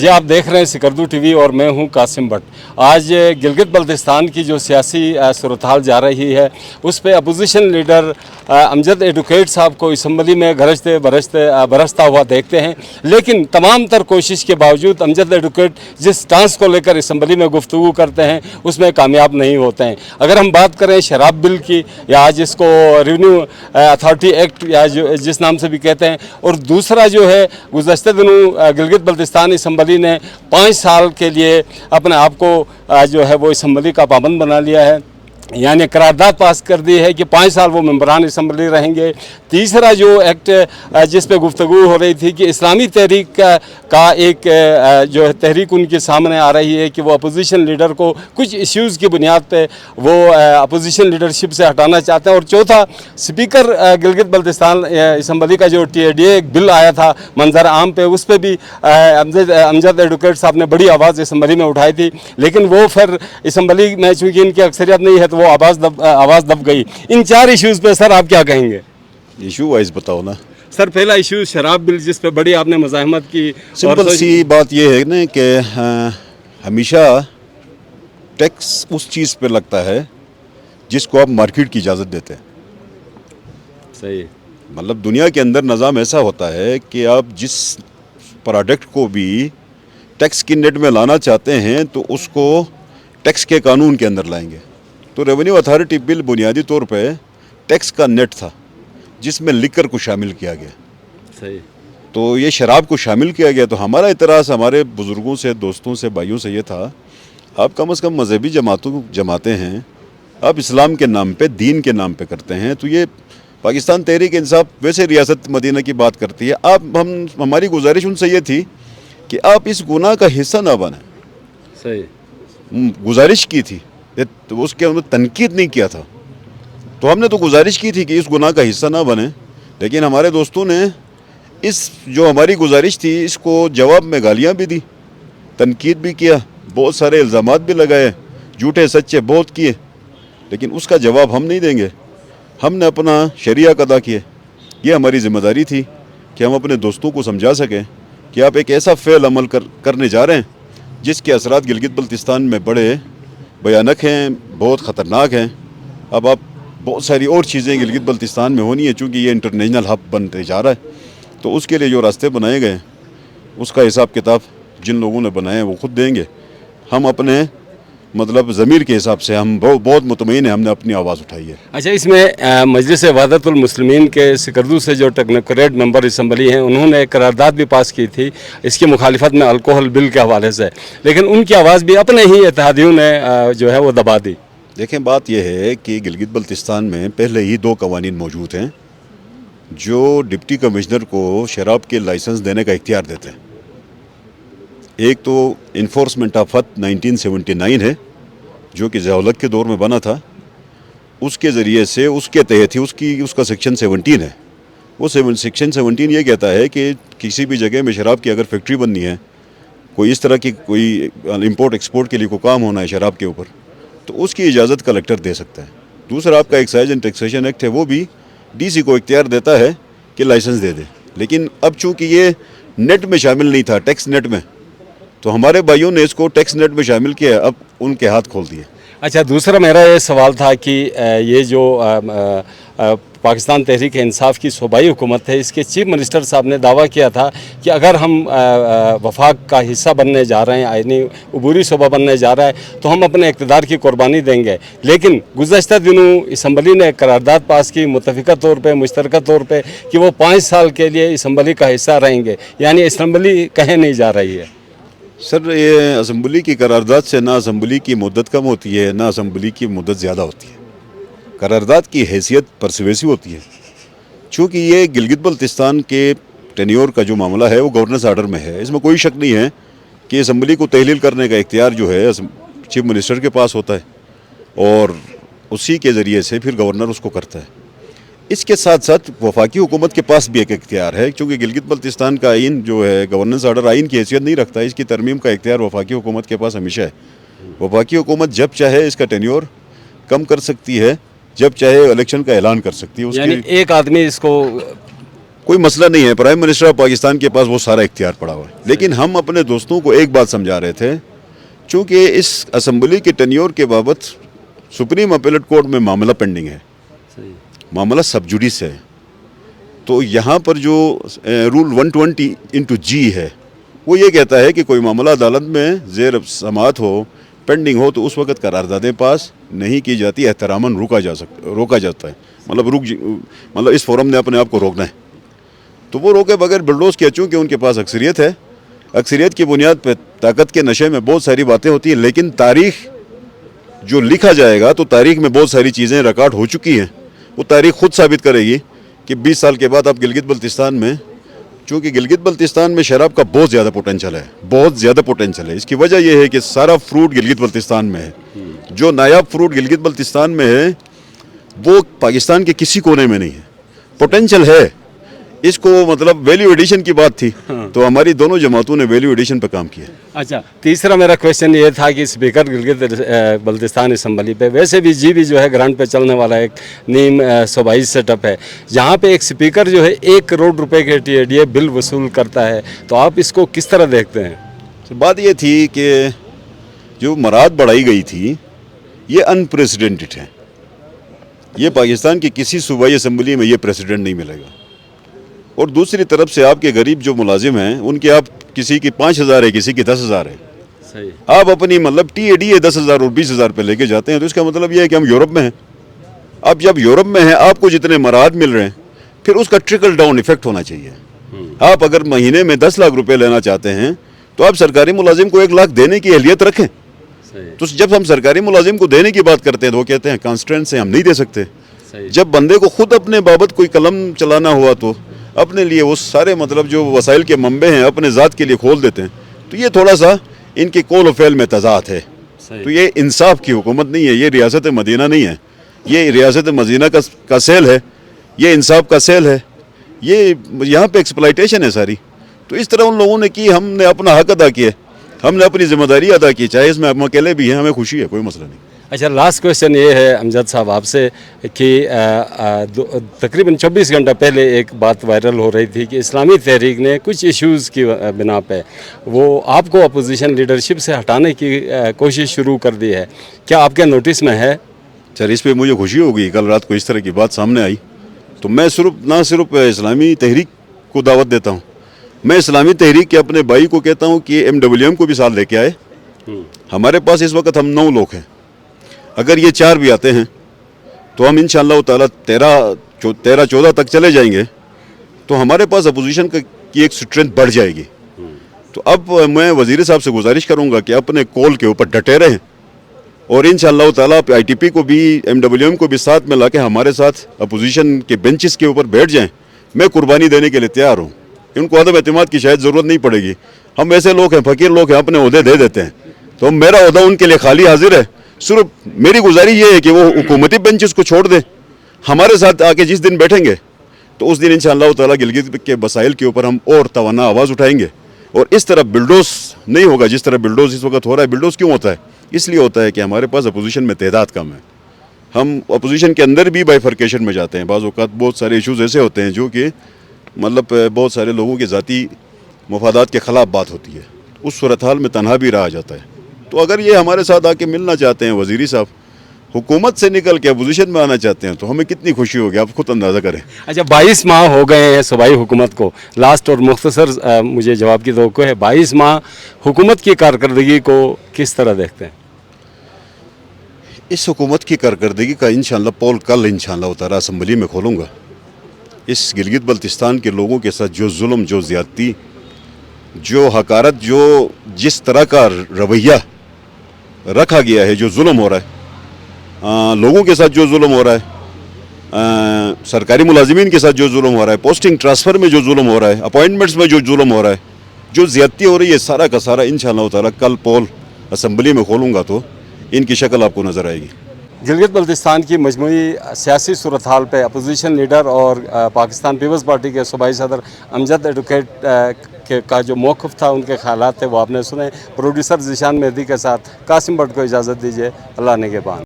जी आप देख रहे हैं सिकरदू टीवी और मैं हूं कासिम भट्ट। आज गिलगित बल्तिस्तान की जो सियासी सूरत-हाल जा रही है उस पे अपोजिशन लीडर अमजद एडवोकेट साहब को असम्बली में बरसता हुआ देखते हैं, लेकिन तमाम तर कोशिश के बावजूद अमजद एडवोकेट जिस स्टांस को लेकर असम्बली में गुफ्तगू करते हैं उसमें कामयाब नहीं होते हैं। अगर हम बात करें शराब बिल की या आज इसको रेवेन्यू अथॉरिटी एक्ट या जिस नाम से भी कहते हैं, और दूसरा जो है गुज़श्ता दिनों गिलगित बल्तिस्तान असम्बली ने 5 साल के लिए अपने आप को जो है वो असम्बली का पाबंद बना लिया है, यानी करारदाद पास कर दी है कि 5 साल वो मेंबरान असम्बली रहेंगे। तीसरा जो एक्ट जिस पे गुफ्तगू हो रही थी कि इस्लामी तहरीक का एक जो है तहरीक उनके सामने आ रही है कि वो अपोजिशन लीडर को कुछ इश्यूज़ की बुनियाद पे वो अपोजिशन लीडरशिप से हटाना चाहते हैं। और चौथा, स्पीकर गिलगित बल्तिस्तान असम्बली का जो TADA एक बिल आया था मंजर आम पे, उस पर भी अमजद एडवोकेट साहब ने बड़ी आवाज़ असम्बली में उठाई थी, लेकिन वो फिर असम्बली में चूँकि इनकी अक्सरियत नहीं है तो वो आवाज़ दब गई। इन 4 इश्यूज़ पे सर आप क्या कहेंगे? इशू वाइज बताओ ना सर। पहला इशू शराब बिल जिस पे बड़ी आपने मज़ाहमत की। सिंपल सी बात यह है ना कि हमेशा टैक्स उस चीज़ पे लगता है जिसको आप मार्केट की इजाज़त देते हैं। सही। मतलब दुनिया के अंदर निज़ाम ऐसा होता है कि आप जिस प्रोडक्ट को भी टैक्स की नेट में लाना चाहते हैं तो उसको टैक्स के कानून के अंदर लाएंगे। तो रेवेन्यू अथॉरिटी बिल बुनियादी तौर पे टैक्स का नेट था जिसमें लिकर को शामिल किया गया। सही। तो ये शराब को शामिल किया गया। तो हमारा इतराज़ हमारे बुज़ुर्गों से, दोस्तों से, भाइयों से ये था, आप कम से कम मजहबी जमातें हैं, आप इस्लाम के नाम पे, दीन के नाम पे करते हैं। तो ये पाकिस्तान तहरीक इंसाफ वैसे रियासत मदीना की बात करती है। हमारी गुजारिश उनसे ये थी कि आप इस गुनाह का हिस्सा ना बने। सही गुजारिश की थी, तो उसके अंदर तनकीद नहीं किया था। तो हमने तो गुजारिश की थी कि इस गुनाह का हिस्सा ना बने, लेकिन हमारे दोस्तों ने इस जो हमारी गुजारिश थी इसको जवाब में गालियां भी दी, तनकीद भी किया, बहुत सारे इल्ज़ामात भी लगाए, झूठे सच्चे बहुत किए, लेकिन उसका जवाब हम नहीं देंगे। हमने अपना शरिया अदा किए। ये हमारी ज़िम्मेदारी थी कि हम अपने दोस्तों को समझा सकें कि आप एक ऐसा फ़ेल अमल करने जा रहे हैं जिसके असरात गिलगित बल्तिस्तान में बड़े भयानक हैं, बहुत ख़तरनाक हैं। अब आप बहुत सारी और चीज़ें गिलगित बल्तिस्तान में होनी है, चूँकि ये इंटरनेशनल हब बनते जा रहा है। तो उसके लिए जो रास्ते बनाए गए उसका हिसाब किताब जिन लोगों ने बनाए हैं वो खुद देंगे। हम अपने मतलब ज़मीर के हिसाब से हम बहुत मुतमईन है, हमने अपनी आवाज़ उठाई है। अच्छा, इसमें मजलिस वहदतुल मुस्लिमीन के सिकरदू से जो टेक्नोक्रेट मेंबर असम्बली हैं उन्होंने करारदाद भी पास की थी इसकी मुखालिफत में अल्कोहल बिल के हवाले से, लेकिन उनकी आवाज़ भी अपने ही इत्तेहादियों ने जो है वो दबा दी। देखें, बात यह है कि गिलगित बल्तिस्तान में पहले ही 2 कवानीन मौजूद हैं जो डिप्टी कमिश्नर को शराब के लाइसेंस देने का इख्तियार देते हैं। एक तो इन्फोर्समेंट ऑफ हद 1979 है जो कि ज़िया-उल-हक के दौर में बना था, उसके ज़रिए से उसके तहत ही उसका सेक्शन 17 है। वो सेक्शन 17 ये कहता है कि किसी भी जगह में शराब की अगर फैक्ट्री बननी है, कोई इस तरह की कोई इंपोर्ट एक्सपोर्ट के लिए कोई काम होना है शराब के ऊपर, तो उसकी इजाज़त कलेक्टर दे सकता है। दूसरा आपका एक्साइज एंड टैक्सेशन एक्ट है, वो भी DC को इख्तियार देता है कि लाइसेंस दे दे। लेकिन अब चूँकि ये नेट में शामिल नहीं था, टैक्स नेट में, तो हमारे भाइयों ने इसको टैक्स नेट में शामिल किया, अब उनके हाथ खोल दिए। अच्छा, दूसरा मेरा ये सवाल था कि ये जो पाकिस्तान तहरीक इंसाफ की सूबाई हुकूमत है, इसके चीफ मिनिस्टर साहब ने दावा किया था कि अगर हम वफाक का हिस्सा बनने जा रहे हैं, आइनी अबूरी सूबा बनने जा रहा है, तो हम अपने इक़्तिदार की कुर्बानी देंगे। लेकिन गुज़श्ता दिनों असम्बली ने करारदाद पास की मुत्तफ़िक़ा तौर पर, मुश्तरका तौर पर, कि वो 5 साल के लिए असम्बली का हिस्सा रहेंगे, यानी असम्बली कहीं नहीं जा रही है। सर, ये असम्बली की करारदाद से ना असम्बली की मुद्दत कम होती है ना असम्बली की मुद्दत ज़्यादा होती है। करारदाद की हैसियत परसवेसिव होती है। चूँकि ये गिलगित बल्तिस्तान के टेन्योर का जो मामला है वो गवर्नर्स आर्डर में है, इसमें कोई शक नहीं है कि असम्बली को तहलील करने का इख्तियार जो है चीफ मिनिस्टर के पास होता है और उसी के ज़रिए से फिर गवर्नर उसको करता है। इसके साथ साथ वफाकी हुकूमत के पास भी एक इख्तियार है, क्योंकि गिलगित बल्तिस्तान का आइन जो है गवर्नेंस आर्डर आइन की हैसियत नहीं रखता, इसकी तरमीम का इख्तियार वफाकी हुकूमत के पास हमेशा है। वफाकी हुकूमत जब चाहे इसका टेन्योर कम कर सकती है, जब चाहे इलेक्शन का ऐलान कर सकती है। यानी एक आदमी इसको कोई मसला नहीं है, प्राइम मिनिस्टर ऑफ पाकिस्तान के पास वो सारा इख्तियार पड़ा हुआ है। लेकिन हम अपने दोस्तों को एक बात समझा रहे थे, चूँकि इस असम्बली के टेन्योर के बाबत सुप्रीम अपीलेट कोर्ट में मामला पेंडिंग है, मामला सब जुडिस है, तो यहाँ पर जो रूल 120(g) है वो ये कहता है कि कोई मामला अदालत में ज़ेर समाअत हो, पेंडिंग हो, तो उस वक्त करारदादें पास नहीं की जाती, एहतरामन रोका जाता है। मतलब इस फोरम ने अपने आप को रोकना है, तो वो रोके बगैर बिल्डोज किया। चूँकि उनके पास अक्सरियत है, अक्सरियत की बुनियाद पर ताकत के नशे में बहुत सारी बातें होती हैं, लेकिन तारीख़ जो लिखा जाएगा तो तारीख़ में बहुत सारी चीज़ें रिकॉर्ड हो चुकी हैं। वो तारीख़ खुद साबित करेगी कि 20 साल के बाद आप गिलगित बल्तिस्तान में, चूँकि गिलगित बल्तिस्तान में शराब का बहुत ज़्यादा पोटेंशल है, बहुत ज़्यादा पोटेंशल है। इसकी वजह यह है कि सारा फ्रूट गिलगित बल्तिस्तान में है। जो नायाब फ्रूट गिलगित बल्तिस्तान में है वो पाकिस्तान के किसी कोने में नहीं है। पोटेंशल है, इसको मतलब वैल्यू एडिशन की बात थी, तो हमारी दोनों जमातों ने वैल्यू एडिशन पर काम किया। अच्छा, तीसरा मेरा क्वेश्चन ये था कि स्पीकर गिलगित बल्तिस्तान असम्बली पे वैसे भी जी भी जो है ग्रांट पे चलने वाला एक नीम सूबाई सेटअप है, जहाँ पे एक स्पीकर जो है 1 करोड़ रुपए के TADA बिल वसूल करता है, तो आप इसको किस तरह देखते हैं? तो बात ये थी कि जो मराद बढ़ाई गई थी ये अनप्रेसिडेंटेड है। ये पाकिस्तान की किसी सूबाई असम्बली में ये प्रेसिडेंट नहीं मिलेगा। और दूसरी तरफ से आपके गरीब जो मुलाजिम हैं उनके आप किसी की 5,000 है, किसी की 10,000 है, सही। आप अपनी मतलब TADA 10,000 और 20,000 पे लेके जाते हैं, तो इसका मतलब ये है कि हम यूरोप में हैं। अब जब यूरोप में हैं, आपको जितने मराद मिल रहे हैं, फिर उसका ट्रिकल डाउन इफेक्ट होना चाहिए। आप अगर महीने में 10 लाख रुपए लेना चाहते हैं तो आप सरकारी मुलाजिम को 1 लाख देने की अहलियत रखें। तो जब हम सरकारी मुलाजिम को देने की बात करते हैं तो वो कहते हैं कॉन्स्टेंट से हम नहीं दे सकते। जब बंदे को खुद अपने बाबत कोई कलम चलाना हुआ तो अपने लिए वो सारे मतलब जो वसाइल के मंबे हैं अपने ज़ात के लिए खोल देते हैं, तो ये थोड़ा सा इनके कौल व फ़ेल में तज़ाद है। तो ये इंसाफ की हुकूमत नहीं है, ये रियासत मदीना नहीं है, ये रियासत मदीना का सेल है, ये इंसाफ का सेल है, ये यहाँ पे एक्सप्लॉइटेशन है सारी। तो इस तरह उन लोगों ने की, हमने अपना हक अदा किया, हमने अपनी जिम्मेदारी अदा की, चाहे इसमें हम अकेले भी हैं, हमें खुशी है, कोई मसला नहीं। अच्छा, लास्ट क्वेश्चन ये है अमजद साहब आपसे कि तकरीबन 24 घंटा पहले एक बात वायरल हो रही थी कि इस्लामी तहरीक ने कुछ इश्यूज़ की बिना पे वो आपको अपोजिशन लीडरशिप से हटाने की कोशिश शुरू कर दी है, क्या आपके नोटिस में है? सर, इस पर मुझे खुशी होगी, कल रात को इस तरह की बात सामने आई तो मैं ना सिर्फ इस्लामी तहरीक को दावत देता हूँ, मैं इस्लामी तहरीक के अपने भाई को कहता हूँ कि MWM को भी साथ लेके आए। हमारे पास इस वक्त हम 9 लोग हैं, अगर ये 4 भी आते हैं तो हम इंशाअल्लाह ताला 13-14 तक चले जाएंगे, तो हमारे पास अपोजिशन की एक स्ट्रेंथ बढ़ जाएगी। तो अब मैं वज़ीर साहब से गुजारिश करूँगा कि अपने कॉल के ऊपर डटे रहें और इंशाअल्लाह ताला ITP को भी MWM को भी साथ में लाके हमारे साथ अपोजिशन के बेंचेस के ऊपर बैठ जाएं। मैं कुर्बानी देने के लिए तैयार हूँ, इनको अदम एतमाद की शायद ज़रूरत नहीं पड़ेगी। हम ऐसे लोग हैं, फ़कीर लोग हैं, अपने ओहदे दे देते हैं, तो मेरा ओहदा उनके लिए खाली हाजिर है। सिर्फ मेरी गुजारिश ये है कि वो हुकूमती बेंचेस को छोड़ दें, हमारे साथ आके जिस दिन बैठेंगे तो उस दिन इंशाअल्लाह ताला गिलगित के मसाइल के ऊपर हम और तवाना आवाज़ उठाएंगे। और इस तरह बिल्डोज नहीं होगा जिस तरह बिल्डोज इस वक्त हो रहा है। बिल्डोज क्यों होता है? इसलिए होता है कि हमारे पास अपोजिशन में तादाद कम है, हम अपोजिशन के अंदर भी बाइफर्केशन में जाते हैं। बाज़ औक़ात बहुत सारे इशूज़ ऐसे होते हैं जो कि मतलब बहुत सारे लोगों के ज़ाती मफादात के ख़िलाफ़ बात होती है, उस सूरत हाल में तनहा भी रहा जाता है। तो अगर ये हमारे साथ आके मिलना चाहते हैं, वज़ीरी साहब हुकूमत से निकल के अपोजिशन में आना चाहते हैं, तो हमें कितनी खुशी होगी, आप खुद अंदाज़ा करें। अच्छा, 22 माह हो गए हैं सूबाई हुकूमत को, लास्ट और मुख्तसर मुझे जवाब की तवक्को है, 22 माह हुकूमत की कारकर्दगी को किस तरह देखते हैं? इस हुकूमत की कारकर्दगी का इंशाअल्लाह पोल कल इंशाअल्लाह ताला असम्बली में खोलूँगा। इस गिलगित बल्तिस्तान के लोगों के साथ जो जुल्म, जो ज़्यादती, जो हकारत, जो जिस तरह का रवैया रखा गया है, जो जुल्म हो रहा है लोगों के साथ, जो जुल्म हो रहा है सरकारी मुलाजिमीन के साथ, जो जुल्म हो रहा है पोस्टिंग ट्रांसफ़र में, जो जुल्म हो रहा है अपॉइंटमेंट्स में, जो जुल्म हो रहा है, जो ज़्यादती हो रही है, सारा का सारा इंशाअल्लाह ताला कल पोल असम्बली में खोलूँगा तो इनकी शक्ल आपको नज़र आएगी। गिलगित बल्तिस्तान की मजमूई सियासी सूरत हाल पर अपोजिशन लीडर और पाकिस्तान पीपल्स पार्टी के सूबाई सदर अमजद एडवोकेट का जो मौक़िफ़ था, उनके ख़यालात थे, वो आपने सुने। प्रोड्यूसर ज़ीशान मेहदी के साथ कासिम भट्ट को इजाज़त दीजिए। अल्लाह ने के बाद।